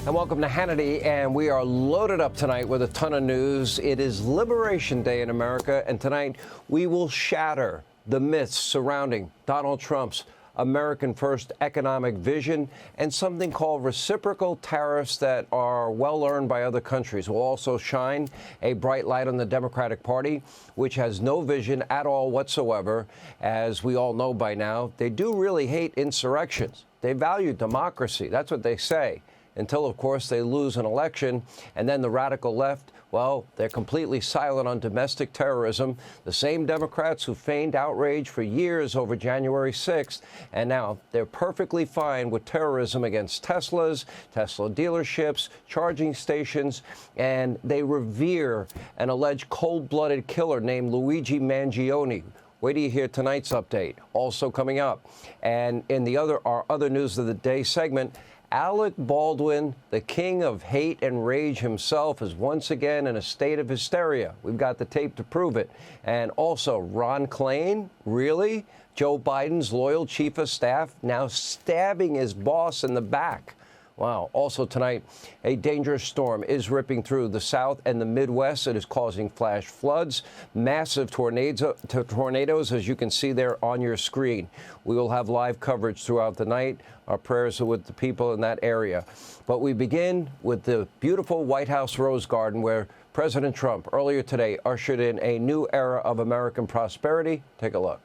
And welcome to Hannity, and we are loaded up tonight with a ton of news. It is Liberation Day in America, and tonight we will shatter the myths surrounding Donald Trump's American First economic vision and something called reciprocal tariffs that are well earned by other countries. We'll also shine a bright light on the Democratic Party, which has no vision at all whatsoever. As we all know by now, they do really hate insurrections. They value democracy. That's what they say. Until, of course, they lose an election. And then the radical left, well, they're completely silent on domestic terrorism. The same Democrats who feigned outrage for years over January 6th. And now they're perfectly fine with terrorism against Teslas, Tesla dealerships, charging stations. And they revere an alleged cold-blooded killer named Luigi Mangione. Wait till you hear tonight's update. Also coming up. And in our other news of the day segment, Alec Baldwin, the king of hate and rage himself, is once again in a state of hysteria. We've got the tape to prove it. And also, Ron Klain, really? Joe Biden's loyal chief of staff now stabbing his boss in the back. Wow. Also tonight, a dangerous storm is ripping through the South and the Midwest. It is causing flash floods, massive tornadoes, as you can see there on your screen. We will have live coverage throughout the night. Our prayers are with the people in that area. But we begin with the beautiful White House Rose Garden, where President Trump earlier today ushered in a new era of American prosperity. Take a look.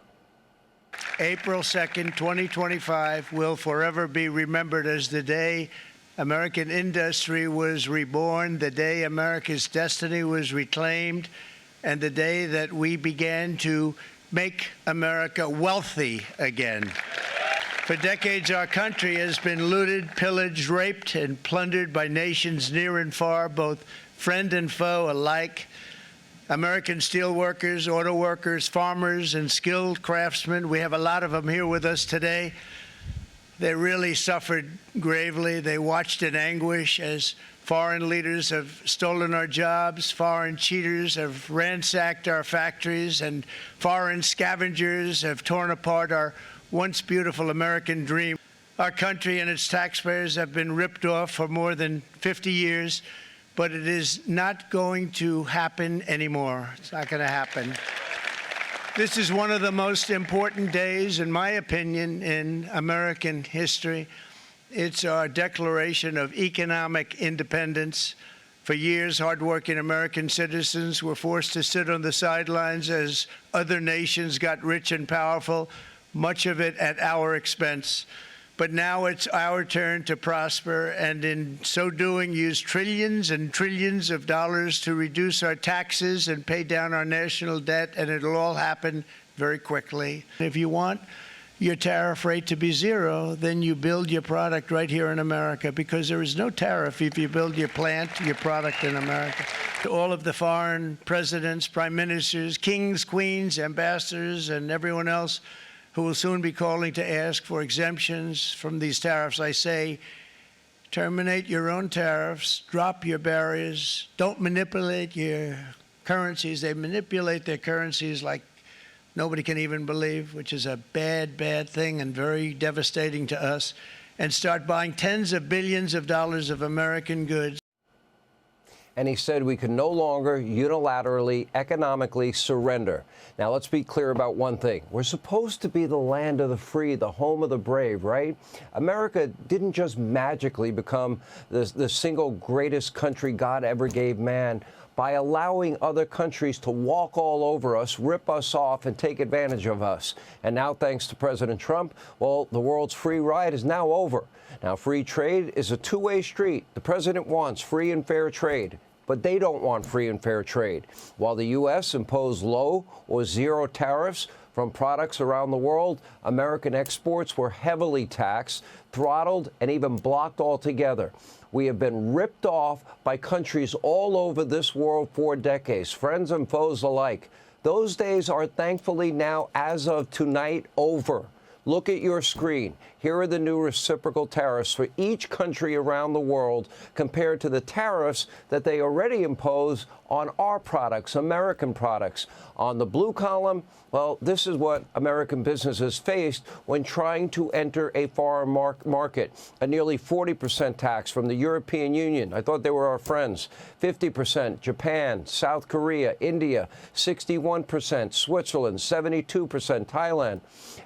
April 2nd, 2025 will forever be remembered as the day American industry was reborn, the day America's destiny was reclaimed, and the day that we began to make America wealthy again. For decades, our country has been looted, pillaged, raped, and plundered by nations near and far, both friend and foe alike. American steel workers, auto workers, farmers, and skilled craftsmen. We have a lot of them here with us today. They really suffered gravely. They watched in anguish as foreign leaders have stolen our jobs, foreign cheaters have ransacked our factories, and foreign scavengers have torn apart our once beautiful American dream. Our country and its taxpayers have been ripped off for more than 50 years. But it is not going to happen anymore. It's not going to happen. This is one of the most important days, in my opinion, in American history. It's our declaration of economic independence. For years, hardworking American citizens were forced to sit on the sidelines as other nations got rich and powerful, much of it at our expense. But now it's our turn to prosper, and in so doing, use trillions and trillions of dollars to reduce our taxes and pay down our national debt, and it'll all happen very quickly. If you want your tariff rate to be zero, then you build your product right here in America, because there is no tariff if you build your plant, your product in America. To all of the foreign presidents, prime ministers, kings, queens, ambassadors, and everyone else who will soon be calling to ask for exemptions from these tariffs, I say, terminate your own tariffs, drop your barriers, don't manipulate your currencies. They manipulate their currencies like nobody can even believe, which is a bad, bad thing and very devastating to us, and start buying tens of billions of dollars of American goods. And he said we could no longer unilaterally, economically surrender. Now, let's be clear about one thing. We're supposed to be the land of the free, the home of the brave, right? America didn't just magically become the single greatest country God ever gave man by allowing other countries to walk all over us, rip us off, and take advantage of us. And now, thanks to President Trump, well, the world's free ride is now over. Now, free trade is a two-way street. The president wants free and fair trade, but they don't want free and fair trade. While the U.S. imposed low or zero tariffs from products around the world, American exports were heavily taxed, throttled, and even blocked altogether. We have been ripped off by countries all over this world for decades, friends and foes alike. Those days are thankfully now, as of tonight, over. Look at your screen. Here are the new reciprocal tariffs for each country around the world compared to the tariffs that they already impose on our products, American products. On the blue column, well, this is what American businesses faced when trying to enter a foreign market. A nearly 40% tax from the European Union. I thought they were our friends. 50% Japan, South Korea, India, 61%, Switzerland, 72%, Thailand,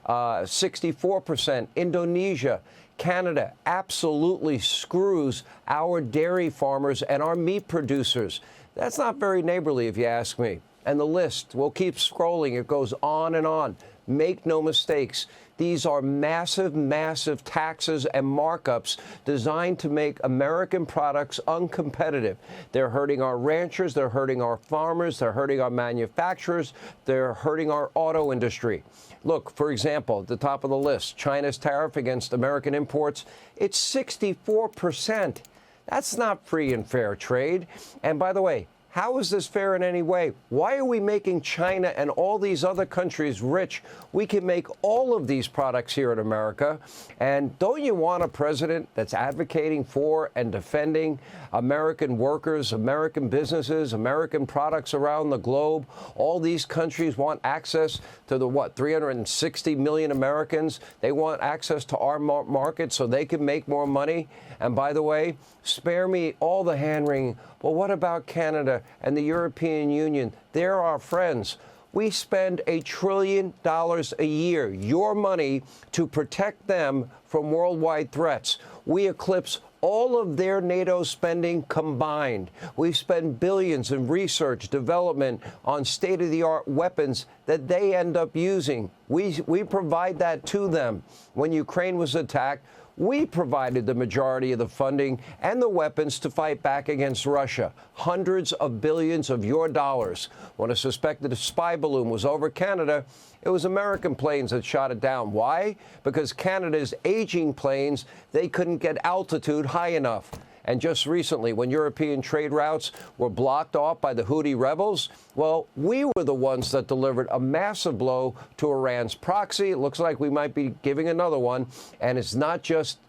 64%, Indonesia. Canada absolutely screws our dairy farmers and our meat producers. That's not very neighborly, if you ask me. And the list, we'll keep scrolling. It goes on and on. Make no mistakes. These are massive, massive taxes and markups designed to make American products uncompetitive. They're hurting our ranchers. They're hurting our farmers. They're hurting our manufacturers. They're hurting our auto industry. Look, for example, at the top of the list, China's tariff against American imports, it's 64%. That's not free and fair trade. And by the way, how is this fair in any way? Why are we making China and all these other countries rich? We can make all of these products here in America. And don't you want a president that's advocating for and defending American workers, American businesses, American products around the globe? All these countries want access to the, 360 million Americans? They want access to our market so they can make more money. And by the way, spare me all the hand-wringing. But what about Canada and the European Union? They're our friends. We spend $1 trillion a year, your money, to protect them from worldwide threats. We eclipse all of their NATO spending combined. We spend billions in research, development on state-of-the-art weapons that they end up using. We provide that to them. When Ukraine was attacked, we provided the majority of the funding and the weapons to fight back against Russia. Hundreds of billions of your dollars. When a suspected spy balloon was over Canada, it was American planes that shot it down. Why? Because Canada's aging planes, they couldn't get altitude high enough. And just recently, when European trade routes were blocked off by the Houthi rebels, well, we were the ones that delivered a massive blow to Iran's proxy. It looks like we might be giving another one. And it's not just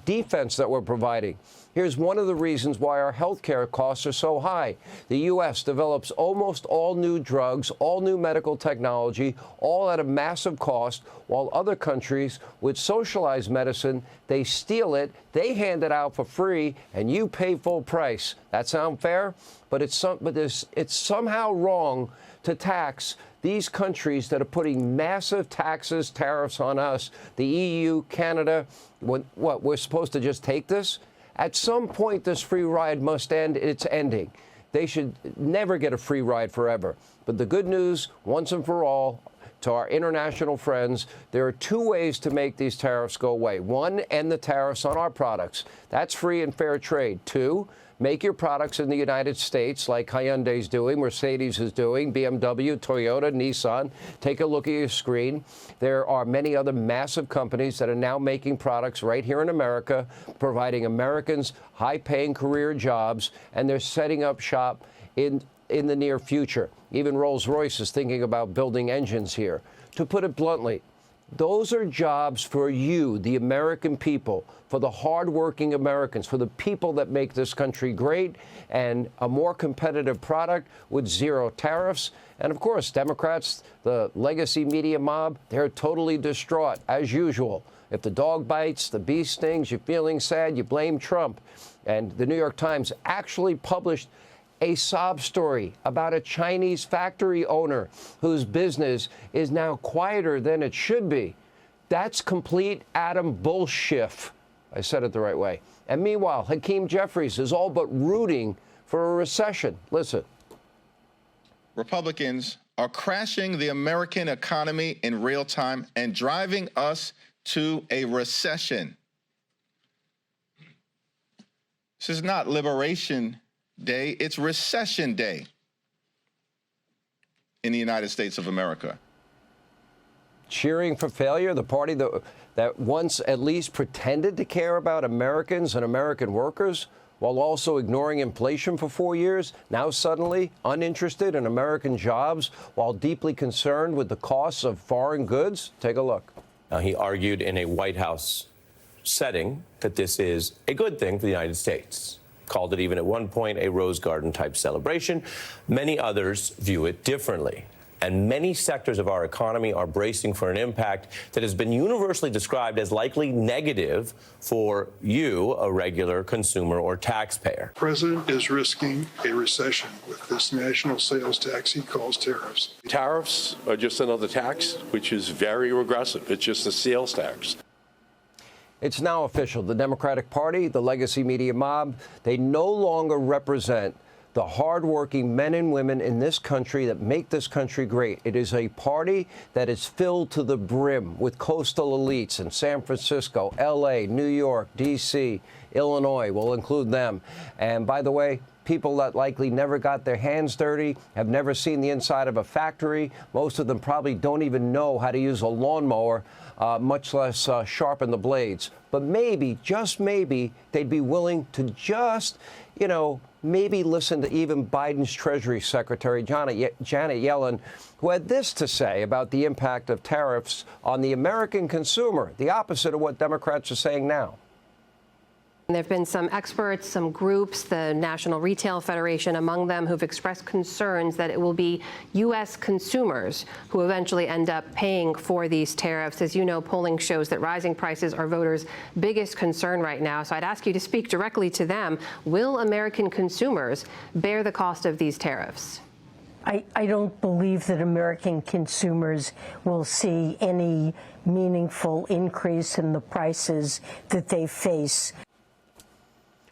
defense that we're providing. Here's one of the reasons why our health care costs are so high. The U.S. develops almost all new drugs, all new medical technology, all at a massive cost, while other countries with socialized medicine, they steal it, they hand it out for free, and you pay full price. That sound fair? But it's somehow wrong to tax these countries that are putting massive taxes, tariffs on us, the EU, Canada. What, we're supposed to just take this? At some point, this free ride must end. It's ending. They should never get a free ride forever. But the good news, once and for all, to our international friends, there are two ways to make these tariffs go away. One, end the tariffs on our products. That's free and fair trade. Two, make your products in the United States like Hyundai's doing, Mercedes is doing, BMW, Toyota, Nissan. Take a look at your screen. There are many other massive companies that are now making products right here in America, providing Americans high-paying career jobs, and they're setting up shop in the near future. Even Rolls-Royce is thinking about building engines here. To put it bluntly, those are jobs for you, the American people, for the hardworking Americans, for the people that make this country great, and a more competitive product with zero tariffs. And of course, Democrats, the legacy media mob, they're totally distraught, as usual. If the dog bites, the bee stings, you're feeling sad, you blame Trump. And the New York Times actually published a sob story about a Chinese factory owner whose business is now quieter than it should be. That's complete Adam bullshit. I said it the right way. And meanwhile, Hakeem Jeffries is all but rooting for a recession. Listen. Republicans are crashing the American economy in real time and driving us to a recession. This is not Liberation Day, it's Recession Day in the United States of America. Cheering for failure, the party that once at least pretended to care about Americans and American workers, while also ignoring inflation for 4 years, now suddenly uninterested in American jobs while deeply concerned with the costs of foreign goods? Take a look. He argued in a White House setting that this is a good thing for the United States. Called it even at one point a Rose Garden type celebration. Many others view it differently. And many sectors of our economy are bracing for an impact that has been universally described as likely negative for you, a regular consumer or taxpayer. The president is risking a recession with this national sales tax he calls tariffs. Tariffs are just another tax, which is very regressive. It's just a sales tax. It's now official. The Democratic Party, the legacy media mob, they no longer represent the hardworking men and women in this country that make this country great. It is a party that is filled to the brim with coastal elites in San Francisco, L.A., New York, D.C., Illinois. We'll include them. And by the way, people that likely never got their hands dirty, have never seen the inside of a factory. Most of them probably don't even know how to use a lawnmower, much less sharpen the blades. But maybe, just maybe, they'd be willing to just, maybe listen to even Biden's Treasury Secretary, Janet Yellen, who had this to say about the impact of tariffs on the American consumer, the opposite of what Democrats are saying now. There have been some experts, some groups, the National Retail Federation among them, who've expressed concerns that it will be U.S. consumers who eventually end up paying for these tariffs. As you know, polling shows that rising prices are voters' biggest concern right now. So I'd ask you to speak directly to them. Will American consumers bear the cost of these tariffs? I don't believe that American consumers will see any meaningful increase in the prices that they face.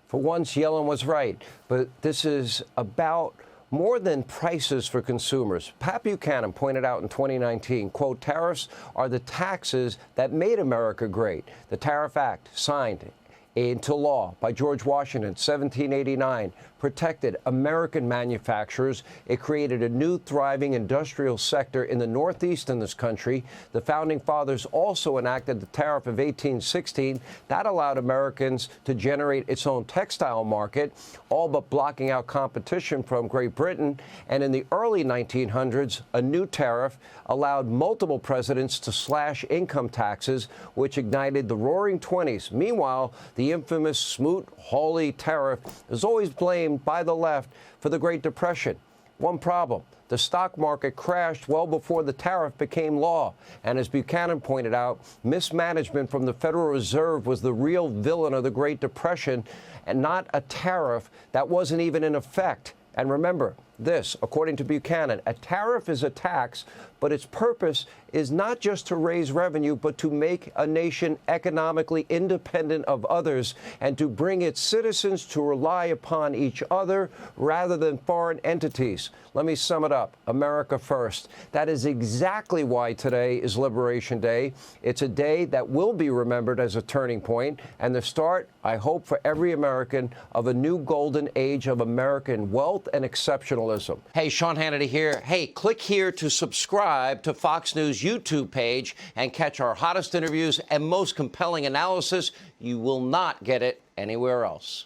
For once, Yellen was right, but this is about more than prices for consumers. Pat Buchanan pointed out in 2019, quote, tariffs are the taxes that made America great. The Tariff Act, signed into law by George Washington, 1789, protected American manufacturers. It created a new thriving industrial sector in the Northeast in this country. The Founding Fathers also enacted the Tariff of 1816. That allowed Americans to generate its own textile market, all but blocking out competition from Great Britain. And in the early 1900s, a new tariff allowed multiple presidents to slash income taxes, which ignited the Roaring '20s. Meanwhile, the infamous Smoot-Hawley tariff is always blamed by the left for the Great Depression. One problem: the stock market crashed well before the tariff became law. And as Buchanan pointed out, mismanagement from the Federal Reserve was the real villain of the Great Depression, and not a tariff that wasn't even in effect. And remember this, according to Buchanan, a tariff is a tax, but its purpose is not just to raise revenue, but to make a nation economically independent of others and to bring its citizens to rely upon each other rather than foreign entities. Let me sum it up. America first. That is exactly why today is Liberation Day. It's a day that will be remembered as a turning point and the start, I hope, for every American of a new golden age of American wealth and exceptionalism. Hey, Sean Hannity here. Hey, click here to subscribe to Fox News YouTube page and catch our hottest interviews and most compelling analysis. You will not get it anywhere else.